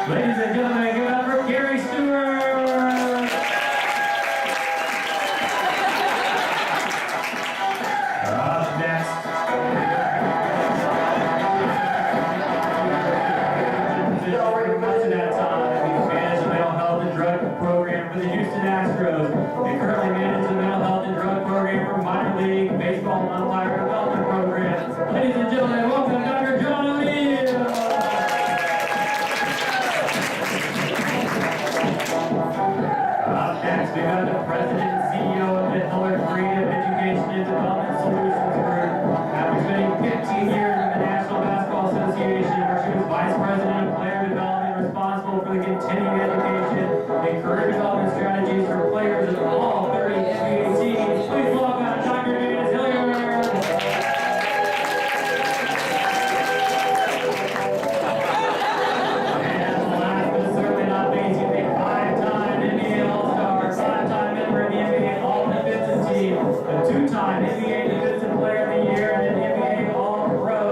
Ladies and gentlemen, give it up for Carrie, Stewart! Up next. Much of that time, he managed the mental health and drug program for the Houston Astros. He currently manages the mental health and drug program for minor league baseball and umpire development program. Ladies and gentlemen, welcome Dr. John O'Neill! Up next, we have the President and CEO of the Hilliard Creative Education and Development Solutions Group. After spending 15 years with the National Basketball Association, where she was Vice President of Player Development, responsible for the continuing education and career development strategies for players of all 32 teams. Please welcome Dr. Janice Hilliard. Two-time NBA Defensive Player of the Year and NBA All-Pro.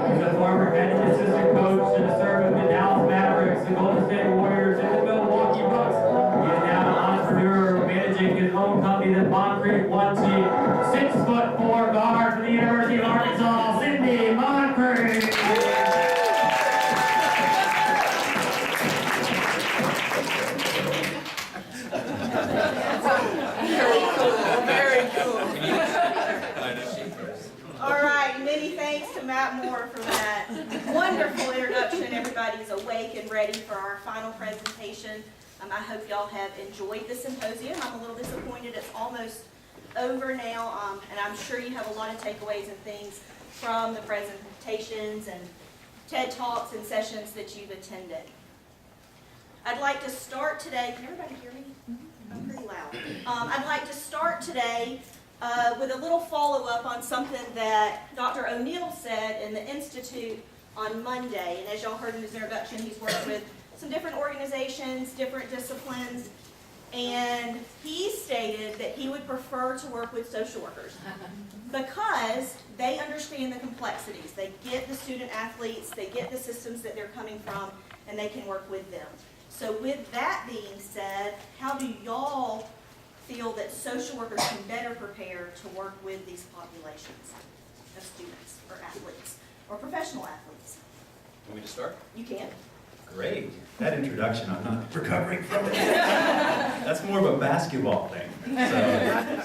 He's a former head and assistant coach and has served with the Dallas Mavericks, the Golden State Warriors, and the Milwaukee Bucks. He is now an entrepreneur managing his own company, the Moncrief One Team. 6'4" guard from the University of Arkansas, Sidney Moncrief. For that wonderful introduction. Everybody's awake and ready for our final presentation. I hope y'all have enjoyed the symposium. I'm a little disappointed it's almost over now, and I'm sure you have a lot of takeaways and things from the presentations and TED Talks and sessions that you've attended. I'd like to start today. Can everybody hear me? I'm pretty loud. I'd like to start today with a little follow-up on something that Dr. O'Neill said in the Institute on Monday. And as y'all heard in his introduction, he's worked with some different organizations, different disciplines, and he stated that he would prefer to work with social workers because they understand the complexities. They get the student athletes, they get the systems that they're coming from, and they can work with them. So with that being said, how do y'all feel that social workers can better prepare to work with these populations of students or athletes or professional athletes? Want me to start? You can. Great. That introduction, I'm not recovering from it. That's more of a basketball thing.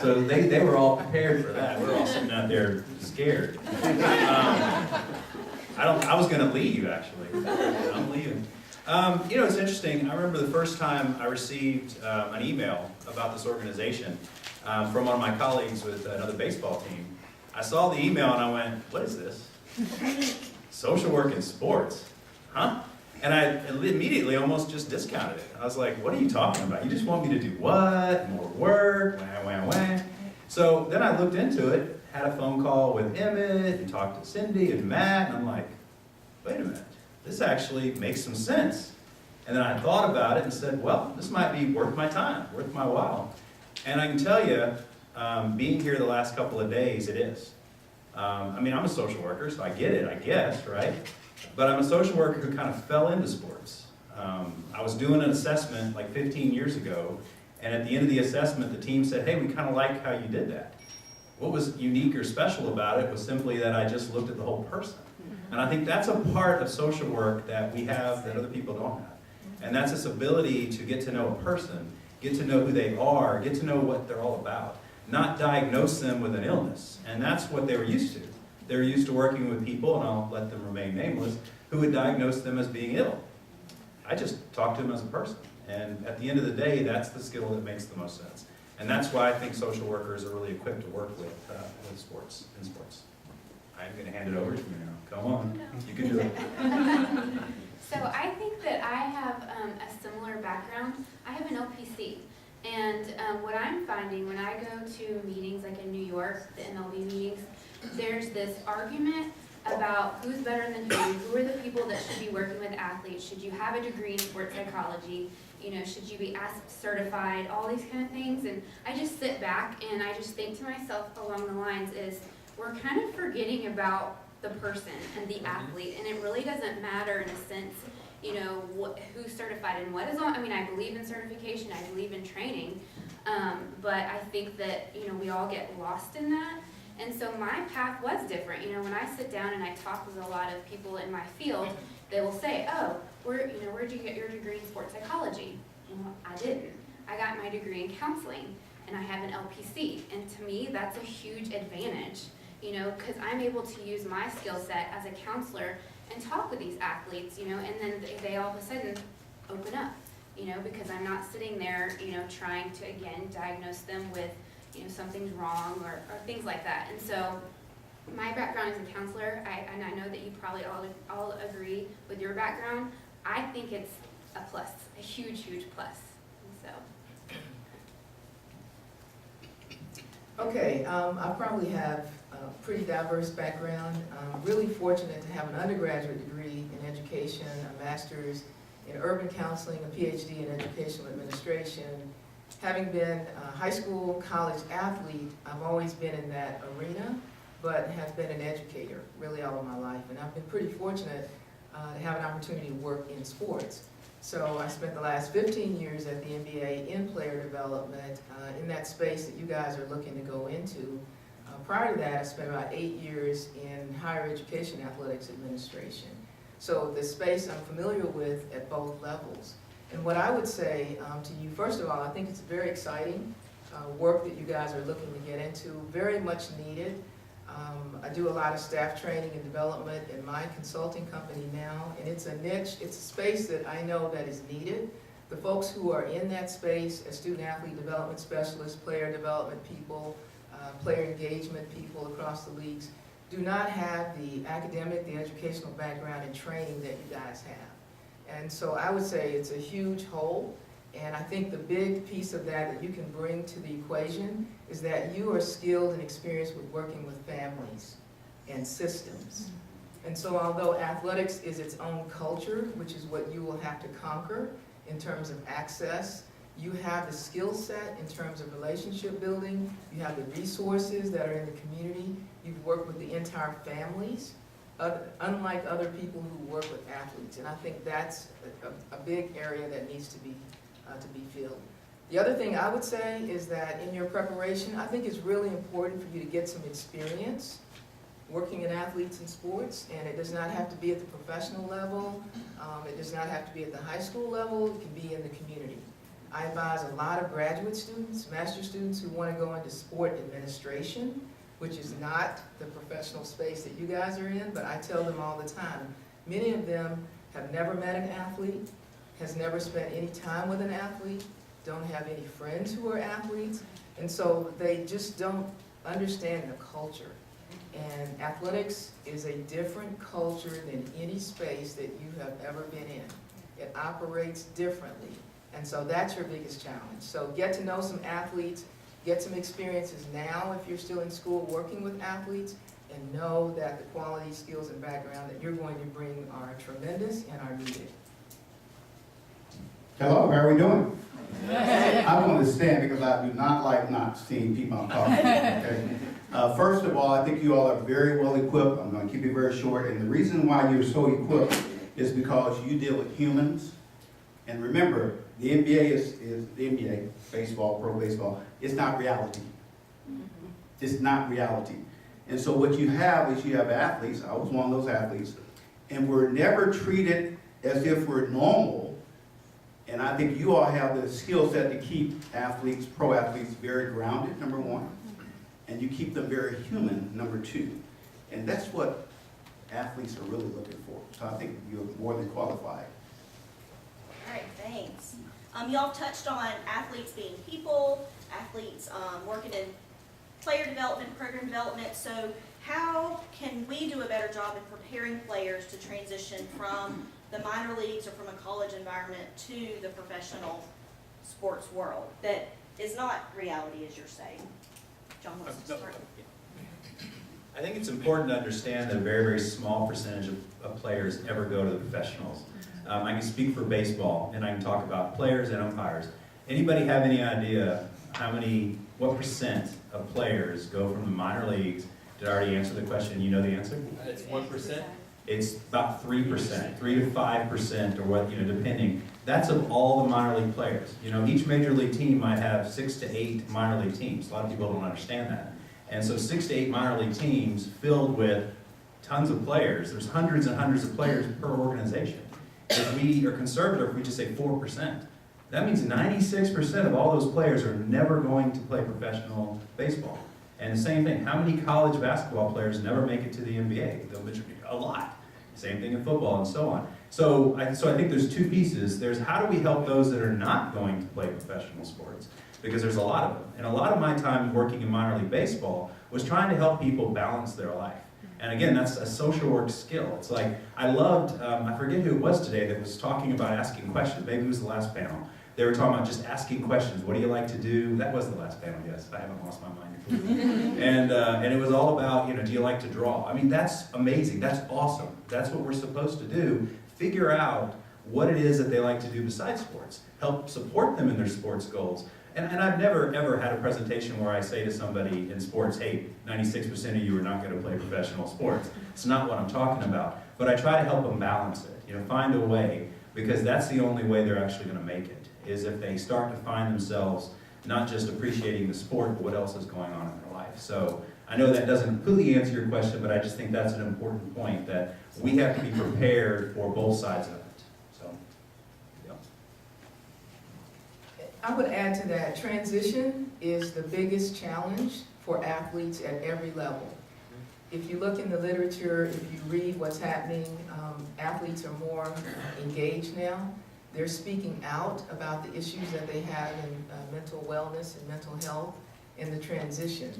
So they were all prepared for that. We're all sitting out there scared. I was going to leave, actually. I'm leaving. You know, it's interesting. I remember the first time I received an email about this organization from one of my colleagues with another baseball team. I saw the email and I went, what is this? Social work in sports? Huh? And I immediately almost just discounted it. I was like, what are you talking about? You just want me to do what? More work? Wah. So then I looked into it, had a phone call with Emmett, and talked to Cindy and Matt, and I'm like, wait a minute, this actually makes some sense. And then I thought about it and said, well, this might be worth my time, worth my while. And I can tell you, being here the last couple of days, it is. I mean, I'm a social worker, so I get it, I guess, right? But I'm a social worker who kind of fell into sports. I was doing an assessment like 15 years ago, and at the end of the assessment, the team said, hey, we kind of like how you did that. What was unique or special about it was simply that I just looked at the whole person. And I think that's a part of social work that we have that other people don't have. And that's this ability to get to know a person, get to know who they are, get to know what they're all about, not diagnose them with an illness. And that's what they were used to. They were used to working with people, and I'll let them remain nameless, who would diagnose them as being ill. I just talked to them as a person. And at the end of the day, that's the skill that makes the most sense. And that's why I think social workers are really equipped to work with sports, in sports. I'm going to hand it over to you now. Come on, you can do it. So I think that I have a similar background. I have an LPC. And what I'm finding when I go to meetings like in New York, the MLB meetings, there's this argument about who's better than who are the people that should be working with athletes, should you have a degree in sports psychology, you know, should you be certified, all these kind of things. And I just sit back and I just think to myself along the lines is, we're kind of forgetting about the person and the athlete, and it really doesn't matter in a sense, you know, who's certified and what is on. I mean, I believe in certification, I believe in training, but I think that, you know, we all get lost in that. And so my path was different. You know, when I sit down and I talk with a lot of people in my field, they will say, oh, where'd you get your degree in sports psychology? Well, I didn't. I got my degree in counseling, and I have an LPC. And to me, that's a huge advantage, you know, because I'm able to use my skill set as a counselor and talk with these athletes, you know, and then they all of a sudden open up, you know, because I'm not sitting there, you know, trying to, again, diagnose them with, you know, something's wrong or things like that. And so my background as a counselor, and I know that you probably all agree with your background, I think it's a plus, a huge, huge plus. And so. Okay, I probably have a pretty diverse background. I'm really fortunate to have an undergraduate degree in education, a master's in urban counseling, a Ph.D. in educational administration. Having been a high school, college athlete, I've always been in that arena, but have been an educator really all of my life. And I've been pretty fortunate to have an opportunity to work in sports. So I spent the last 15 years at the NBA in player development, in that space that you guys are looking to go into. Prior to that, I spent about 8 years in higher education athletics administration. So the space I'm familiar with at both levels. And what I would say to you, first of all, I think it's very exciting work that you guys are looking to get into, very much needed. I do a lot of staff training and development in my consulting company now, and it's a niche, it's a space that I know that is needed. The folks who are in that space as student-athlete development specialists, player development people, player engagement people across the leagues, do not have the academic, the educational background and training that you guys have. And so I would say it's a huge hole, and I think the big piece of that you can bring to the equation is that you are skilled and experienced with working with families and systems. And so although athletics is its own culture, which is what you will have to conquer in terms of access, you have the skill set in terms of relationship building, you have the resources that are in the community, you've worked with the entire families, unlike other people who work with athletes. And I think that's a big area that needs to be filled. The other thing I would say is that in your preparation, I think it's really important for you to get some experience working in athletes in sports, and it does not have to be at the professional level, it does not have to be at the high school level, it can be in the community. I advise a lot of graduate students, master's students who want to go into sport administration, which is not the professional space that you guys are in, but I tell them all the time, many of them have never met an athlete, has never spent any time with an athlete, don't have any friends who are athletes, and so they just don't understand the culture. And athletics is a different culture than any space that you have ever been in. It operates differently. And so that's your biggest challenge. So get to know some athletes, get some experiences now if you're still in school working with athletes, and know that the quality, skills, and background that you're going to bring are tremendous and are needed. Hello, how are we doing? I want to stand because I do not like not seeing people I'm talking to, okay? First of all, I think you all are very well equipped. I'm going to keep it very short. And the reason why you're so equipped is because you deal with humans. And remember, the NBA is the NBA, baseball, pro baseball. It's not reality. It's not reality. And so what you have is you have athletes. I was one of those athletes. And we're never treated as if we're normal. And I think you all have the skill set to keep athletes, pro athletes, very grounded, number one. And you keep them very human, number two. And that's what athletes are really looking for. So I think you're more than qualified. All right, thanks. Y'all touched on athletes being people, athletes working in player development, program development. So how can we do a better job in preparing players to transition from the minor leagues or from a college environment to the professional sports world that is not reality, as you're saying? John wants to start. I think it's important to understand that a very, very small percentage of players ever go to the professionals. I can speak for baseball, and I can talk about players and umpires. Anybody have any idea what percent of players go from the minor leagues? Did I already answer the question? You know the answer? It's 1%. It's about 3%, 3 to 5%, or what, depending. That's of all the minor league players. Each major league team might have 6 to 8 minor league teams. A lot of people don't understand that. And so 6 to 8 minor league teams filled with tons of players. There's hundreds and hundreds of players per organization. If we are conservative, we just say 4%. That means 96% of all those players are never going to play professional baseball. And the same thing, how many college basketball players never make it to the NBA? A lot. Same thing in football and so on. So I think there's two pieces. There's how do we help those that are not going to play professional sports? Because there's a lot of them. And a lot of my time working in minor league baseball was trying to help people balance their life. And again, that's a social work skill. It's like, I loved, I forget who it was today that was talking about asking questions. Maybe it was the last panel. They were talking about just asking questions. What do you like to do? That was the last panel, yes. I haven't lost my mind. And it was all about, do you like to draw? I mean, that's amazing. That's awesome. That's what we're supposed to do. Figure out what it is that they like to do besides sports. Help support them in their sports goals. And I've never, ever had a presentation where I say to somebody in sports, hey, 96% of you are not going to play professional sports. It's not what I'm talking about. But I try to help them balance it, find a way, because that's the only way they're actually going to make it, is if they start to find themselves not just appreciating the sport, but what else is going on in their life. So I know that doesn't completely answer your question, but I just think that's an important point, that we have to be prepared for both sides of it. So, yeah. I would add to that, transition is the biggest challenge for athletes at every level. If you look in the literature, if you read what's happening, athletes are more engaged now. They're speaking out about the issues that they have in mental wellness and mental health in the transition.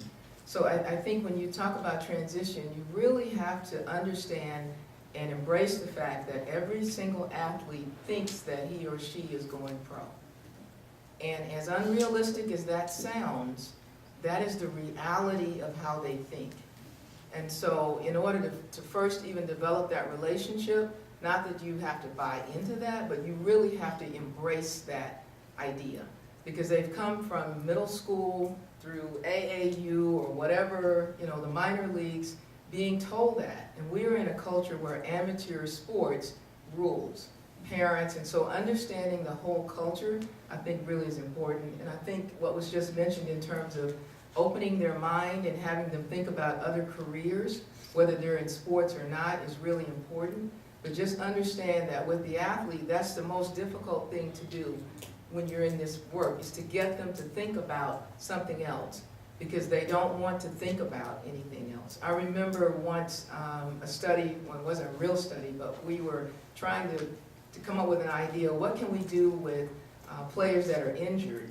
So I think when you talk about transition, you really have to understand and embrace the fact that every single athlete thinks that he or she is going pro. And as unrealistic as that sounds, that is the reality of how they think. And so in order to first even develop that relationship, not that you have to buy into that, but you really have to embrace that idea. Because they've come from middle school through AAU or whatever, the minor leagues, being told that. And we're in a culture where amateur sports rules, parents, and so understanding the whole culture, I think really is important. And I think what was just mentioned in terms of opening their mind and having them think about other careers, whether they're in sports or not, is really important. But just understand that with the athlete, that's the most difficult thing to do. when you're in this work, is to get them to think about something else, because they don't want to think about anything else. I remember once a study, well, it wasn't a real study, but we were trying to come up with an idea, what can we do with players that are injured,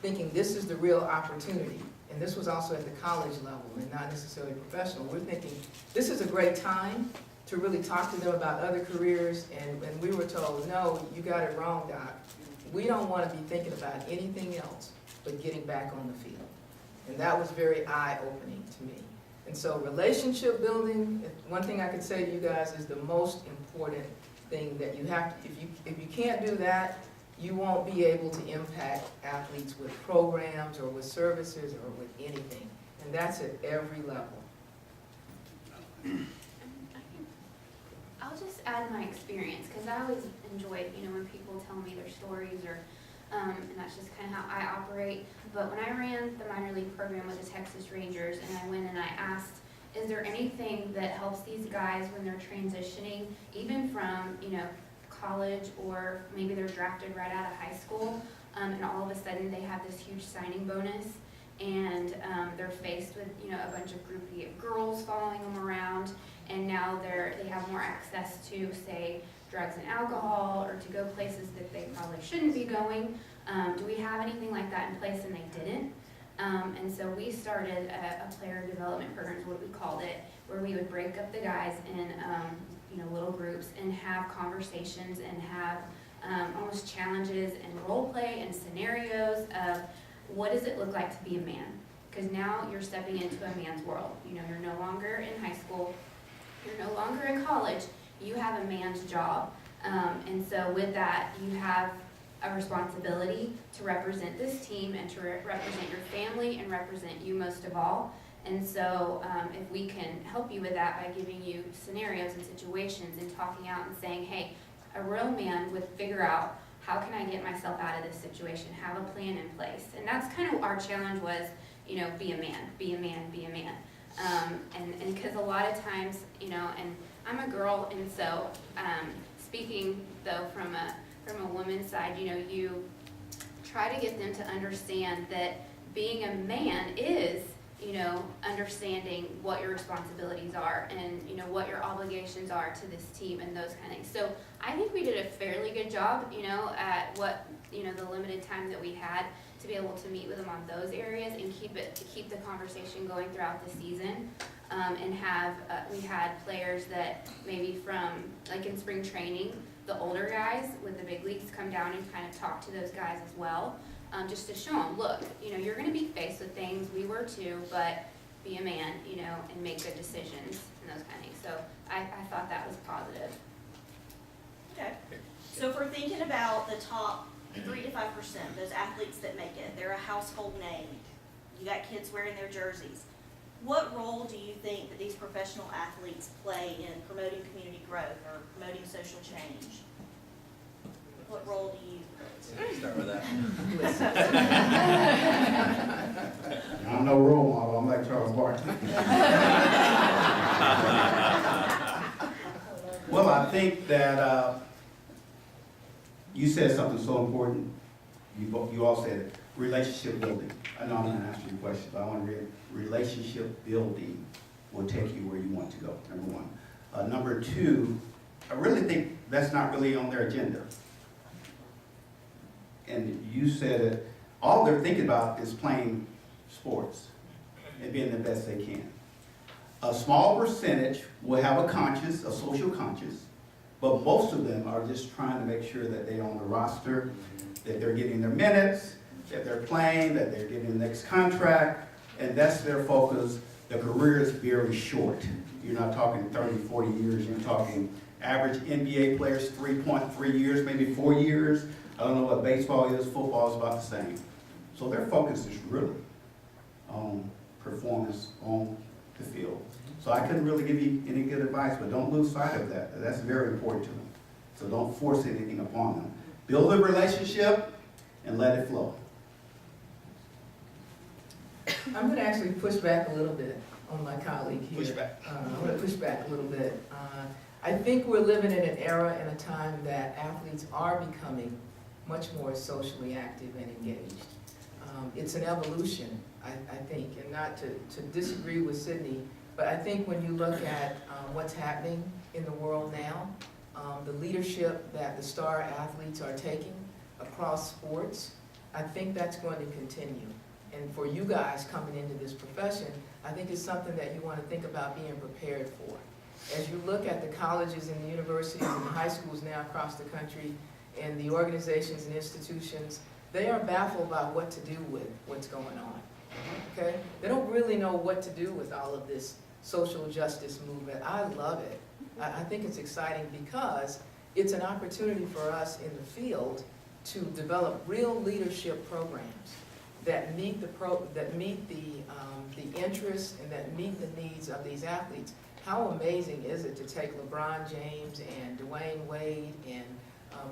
thinking this is the real opportunity. And this was also at the college level and not necessarily professional. We're thinking this is a great time to really talk to them about other careers, and we were told, no, you got it wrong, Doc. We don't want to be thinking about anything else but getting back on the field. And that was very eye-opening to me. And so relationship building, one thing I could say to you guys is the most important thing that you have to, if you can't do that, you won't be able to impact athletes with programs or with services or with anything. And that's at every level. I'll just add my experience, because I always enjoy, when people tell me their stories, or and that's just kind of how I operate. But when I ran the minor league program with the Texas Rangers, and I went and I asked, is there anything that helps these guys when they're transitioning, even from, college, or maybe they're drafted right out of high school, and all of a sudden they have this huge signing bonus, and they're faced with, a bunch of groupie of girls following them around, and now they have more access to, say, drugs and alcohol, or to go places that they probably shouldn't be going. Do we have anything like that in place? And they didn't. And so we started a player development program, is what we called it, where we would break up the guys in little groups and have conversations and have almost challenges and role play and scenarios of what does it look like to be a man? Because now you're stepping into a man's world. You're no longer in high school, you're no longer in college, you have a man's job. And so with that, you have a responsibility to represent this team and to represent your family and represent you most of all. And so if we can help you with that by giving you scenarios and situations and talking out and saying, hey, a real man would figure out, how can I get myself out of this situation, have a plan in place. And that's kind of our challenge was, be a man, be a man, be a man. And because a lot of times, and I'm a girl, and so speaking though from a woman's side, you try to get them to understand that being a man is, understanding what your responsibilities are and, what your obligations are to this team and those kind of things. So I think we did a fairly good job, at what, the limited time that we had to be able to meet with them on those areas and keep the conversation going throughout the season. And we had players that maybe from, like in spring training, the older guys with the big leagues come down and kind of talk to those guys as well. Just to show them, look, you're going to be faced with things, we were too, but be a man, and make good decisions and those kind of things. So I thought that was positive. Okay. So if we're thinking about the top 3 to 5%, those athletes that make it, they're a household name. You got kids wearing their jerseys. What role do you think that these professional athletes play in promoting community growth or promoting social change? What role do you? Start with that. I'm no role model, I'm like Charles Barkley. Well, I think that you said something so important. You all said it, relationship building. I know I'm going to ask you a question, but I want to relationship building will take you where you want to go, number one. Number two, I really think that's not really on their agenda. And you said it, all they're thinking about is playing sports and being the best they can. A small percentage will have a conscience, a social conscience, but most of them are just trying to make sure that they're on the roster, that they're getting their minutes, that they're playing, that they're getting the next contract, and that's their focus. The career is very short. You're not talking 30, 40 years, you're talking average NBA players, 3.3 years, maybe 4 years. I don't know what baseball is, football is about the same. So their focus is really on performance on the field. So I couldn't really give you any good advice, but don't lose sight of that. That's very important to them. So don't force anything upon them. Build a relationship and let it flow. I'm going to actually push back a little bit on my colleague here. Push back. I'm going to push back a little bit. I think we're living in an era and a time that athletes are becoming much more socially active and engaged. It's an evolution, I think, and not to disagree with Sidney, but I think when you look at what's happening in the world now, the leadership that the star athletes are taking across sports, I think that's going to continue. And for you guys coming into this profession, I think it's something that you want to think about being prepared for. As you look at the colleges and the universities and the high schools now across the country and the organizations and institutions, they are baffled by what to do with what's going on, okay? They don't really know what to do with all of this social justice movement. I love it. I think it's exciting because it's an opportunity for us in the field to develop real leadership programs that meet the interests and that meet the needs of these athletes. How amazing is it to take LeBron James and Dwayne Wade and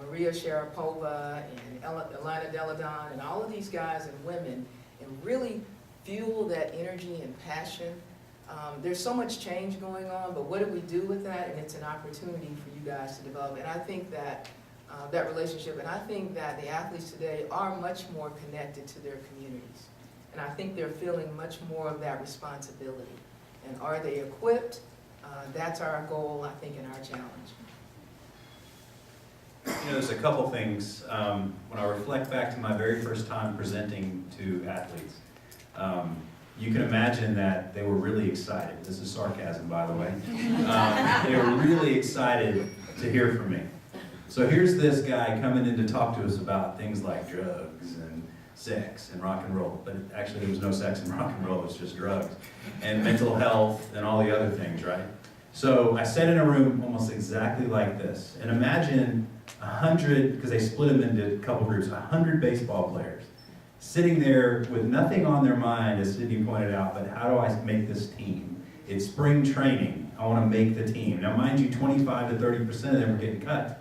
Maria Sharapova and Elena Deladon and all of these guys and women and really fuel that energy and passion. There's so much change going on, but what do we do with that? And it's an opportunity for you guys to develop. And I think that that relationship, and I think that the athletes today are much more connected to their communities. And I think they're feeling much more of that responsibility. And are they equipped? That's our goal, I think, and our challenge. You know, there's a couple things, when I reflect back to my very first time presenting to athletes, you can imagine that they were really excited. This is sarcasm, by the way. They were really excited to hear from me. So here's this guy coming in to talk to us about things like drugs and sex and rock and roll. But actually there was no sex and rock and roll, it was just drugs. And mental health and all the other things, right? So I sat in a room almost exactly like this. And imagine 100, because they split them into a couple groups, 100 baseball players sitting there with nothing on their mind, as Sidney pointed out, but how do I make this team? It's spring training. I want to make the team. Now, mind you, 25 to 30% of them were getting cut.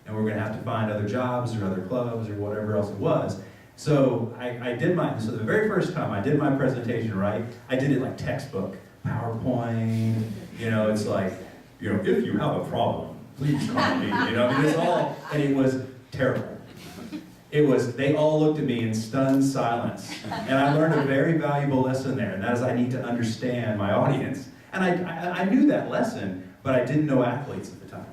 And we're going to have to find other jobs or other clubs or whatever else it was. So so the very first time I did my presentation, right, I did it like textbook, PowerPoint, you know, it's like, you know, if you have a problem, please call me, you know, it was all, and it was terrible. It was, they all looked at me in stunned silence. And I learned a very valuable lesson there, and that is I need to understand my audience. And I knew that lesson, but I didn't know athletes at the time.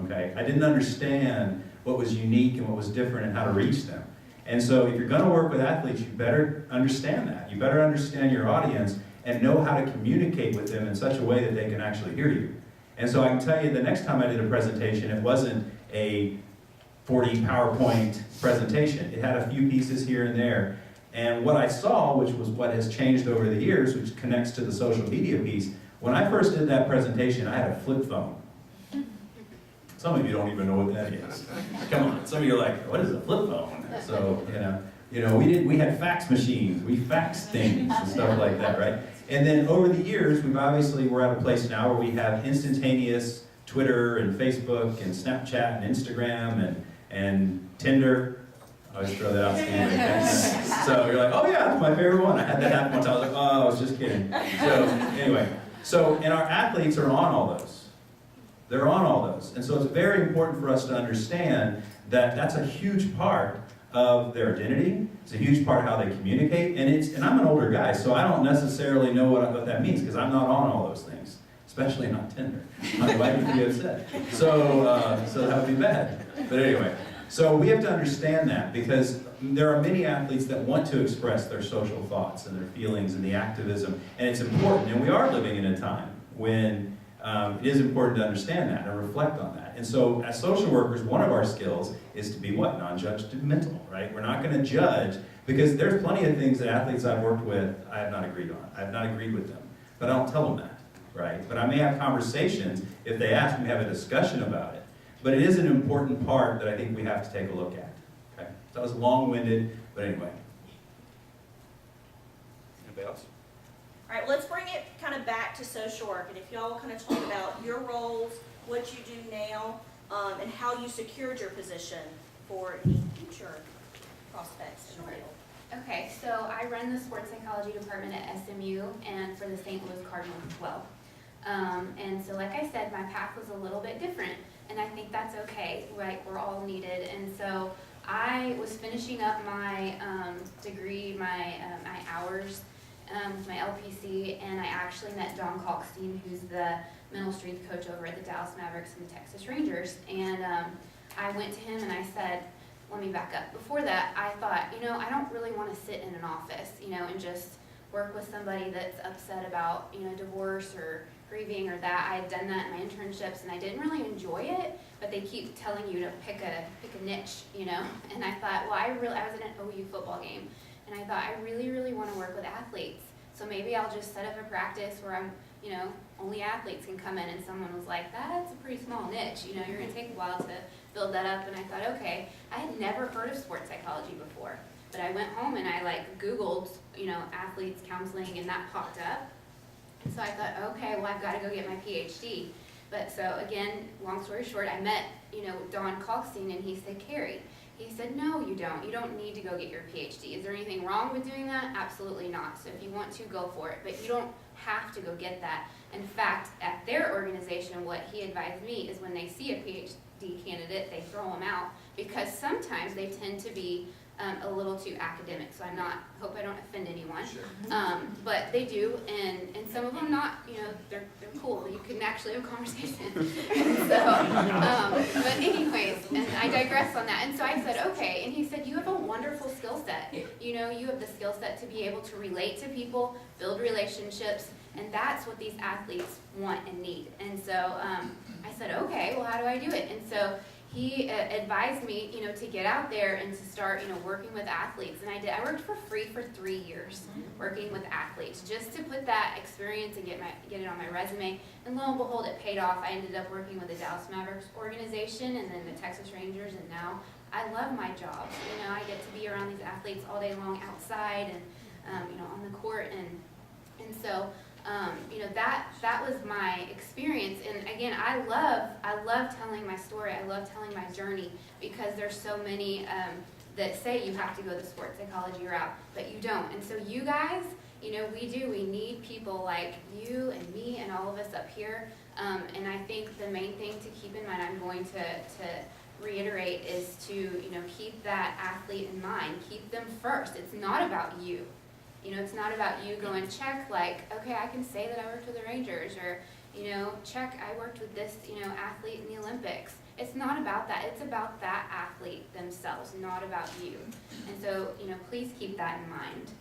Okay, I didn't understand what was unique and what was different and how to reach them. And so if you're going to work with athletes, you better understand that. You better understand your audience and know how to communicate with them in such a way that they can actually hear you. And so I can tell you the next time I did a presentation, it wasn't a 40 PowerPoint presentation. It had a few pieces here and there. And what I saw, which was what has changed over the years, which connects to the social media piece, when I first did that presentation, I had a flip phone. Some of you don't even know what that is. Come on, some of you are like, what is a flip phone? So, we had fax machines, we faxed things and stuff like that, right? And then over the years, we're at a place now where we have instantaneous Twitter and Facebook and Snapchat and Instagram and Tinder. I always throw that out to you. So you're like, oh yeah, that's my favorite one. I had that happen once. I was like, oh, I was just kidding. So anyway, and our athletes are on all those. They're on all those. And so it's very important for us to understand that that's a huge part of their identity. It's a huge part of how they communicate. And I'm an older guy, so I don't necessarily know what that means because I'm not on all those things, especially not Tinder. My wife would be upset. So that would be bad. But anyway, so we have to understand that because there are many athletes that want to express their social thoughts and their feelings and the activism. And it's important. And we are living in a time when it is important to understand that and reflect on that. And so as social workers, one of our skills is to be what? Non-judgmental, right? We're not going to judge because there's plenty of things that athletes I've worked with I have not agreed on. I have not agreed with them. But I don't tell them that, right? But I may have conversations. If they ask me, have a discussion about it. But it is an important part that I think we have to take a look at. Okay? That was long-winded, but anyway. Anybody else? All right, let's bring it kind of back to social work, and if y'all kind of talk about your roles, what you do now, and how you secured your position for any future prospects in the field. Okay, so I run the sports psychology department at SMU and for the St. Louis Cardinals as well. And so like I said, my path was a little bit different, and I think that's okay, right? We're all needed, and so I was finishing up my degree, my hours with my LPC, and I actually met Don Kalkstein, who's the mental strength coach over at the Dallas Mavericks and the Texas Rangers. And I went to him and I said, let me back up. Before that, I thought, I don't really want to sit in an office, and just work with somebody that's upset about, divorce or grieving or that. I had done that in my internships and I didn't really enjoy it, but they keep telling you to pick a niche, And I thought, well, I was in an OU football game, and I thought, I really, really want to work with athletes. So maybe I'll just set up a practice where I'm, only athletes can come in. And someone was like, that's a pretty small niche. You're going to take a while to build that up. And I thought, okay, I had never heard of sports psychology before. But I went home and I Googled, athletes counseling, and that popped up. So I thought, okay, well, I've got to go get my Ph.D. But so again, long story short, I met, Don Kalkstein, and he said, Carrie, he said, no, you don't. You don't need to go get your Ph.D. Is there anything wrong with doing that? Absolutely not. So if you want to, go for it. But you don't have to go get that. In fact, at their organization, what he advised me is when they see a Ph.D. candidate, they throw them out, because sometimes they tend to be a little too academic. So hope I don't offend anyone. Sure. But they do, and some of them not, they're cool. You can actually have a conversation. But anyways, and I digress on that. And so I said, okay. And he said, you have a wonderful skill set. You have the skill set to be able to relate to people, build relationships, and that's what these athletes want and need. And so I said, okay, well, how do I do it? And so he advised me, to get out there and to start, working with athletes. And I did. I worked for free for 3 years working with athletes, just to put that experience and get it on my resume. And lo and behold, it paid off. I ended up working with the Dallas Mavericks organization and then the Texas Rangers, and now I love my job. I get to be around these athletes all day long outside and, on the court. And so, that was my experience. And again, I love telling my story. I love telling my journey, because there's so many that say you have to go the sports psychology route, but you don't. And so you guys, we need people like you and me and all of us up here. And I think the main thing to keep in mind, I'm going to reiterate, is to, keep that athlete in mind. Keep them first. It's not about you. It's not about you going check, okay, I can say that I worked with the Rangers, or, check, I worked with this, athlete in the Olympics. It's not about that. It's about that athlete themselves, not about you. And so, please keep that in mind.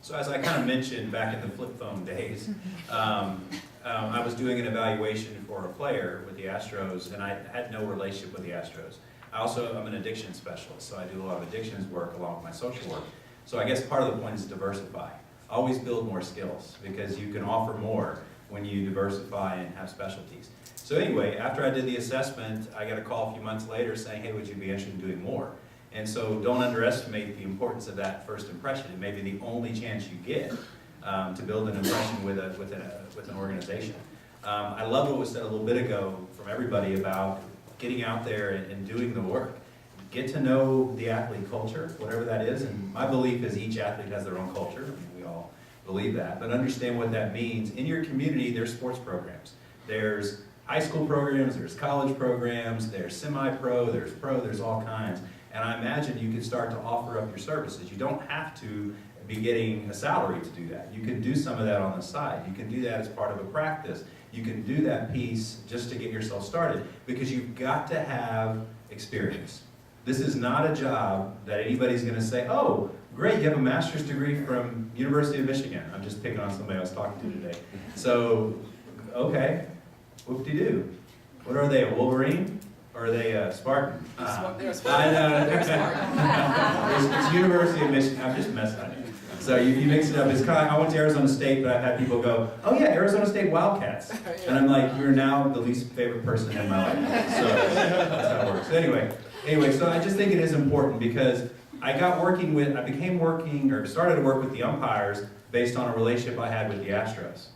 So as I kind of mentioned back in the flip phone days, I was doing an evaluation for a player with the Astros, and I had no relationship with the Astros. I'm an addiction specialist, so I do a lot of addictions work along with my social work. So I guess part of the point is diversify. Always build more skills, because you can offer more when you diversify and have specialties. So anyway, after I did the assessment, I got a call a few months later saying, hey, would you be interested in doing more? And so don't underestimate the importance of that first impression. It may be the only chance you get to build an impression with an organization. I love what was said a little bit ago from everybody about getting out there and doing the work. Get to know the athlete culture, whatever that is. And my belief is each athlete has their own culture. I mean, we all believe that. But understand what that means. In your community, there's sports programs. There's high school programs, there's college programs, there's semi-pro, there's all kinds. And I imagine you could start to offer up your services. You don't have to be getting a salary to do that. You can do some of that on the side. You can do that as part of a practice. You can do that piece just to get yourself started, because you've got to have experience. This is not a job that anybody's going to say, oh, great, you have a master's degree from University of Michigan. I'm just picking on somebody I was talking to today. So, okay, whoop-de-doo. What are they, a Wolverine? Or are they a Spartan? They're Spartan. They're Spartan. It's University of Michigan. I'm just messing with you. So you mix it up. It's kind of, I went to Arizona State, but I've had people go, oh yeah, Arizona State Wildcats. And I'm like, you're now the least favorite person in my life. So that's how it works. Anyway, so I just think it is important, because I started to work with the umpires based on a relationship I had with the Astros.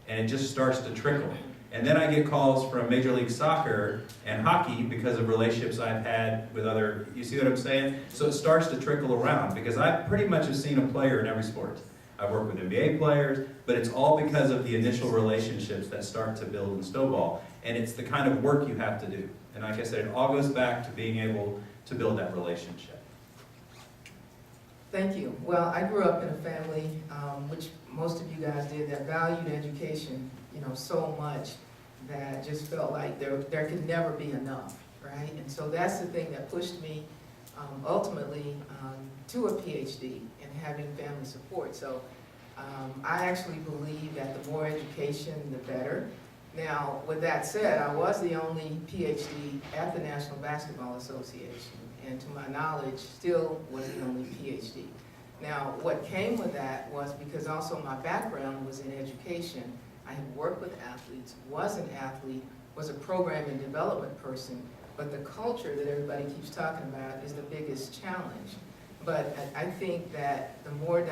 And it just starts to trickle. And then I get calls from Major League Soccer and hockey because of relationships I've had with other, you see what I'm saying? So it starts to trickle around, because I pretty much have seen a player in every sport. I've worked with NBA players, but it's all because of the initial relationships that start to build and snowball. And it's the kind of work you have to do. And like I said, it all goes back to being able to build that relationship. Thank you. Well, I grew up in a family, which most of you guys did, that valued education, so much that just felt like there could never be enough, right? And so that's the thing that pushed me ultimately to a Ph.D. and having family support. So I actually believe that the more education, the better. Now, with that said, I was the only Ph.D. at the National Basketball Association, and to my knowledge, still was the only Ph.D. Now, what came with that was because also my background was in education. I had worked with athletes, was an athlete, was a program and development person, but the culture that everybody keeps talking about is the biggest challenge. But I think that the more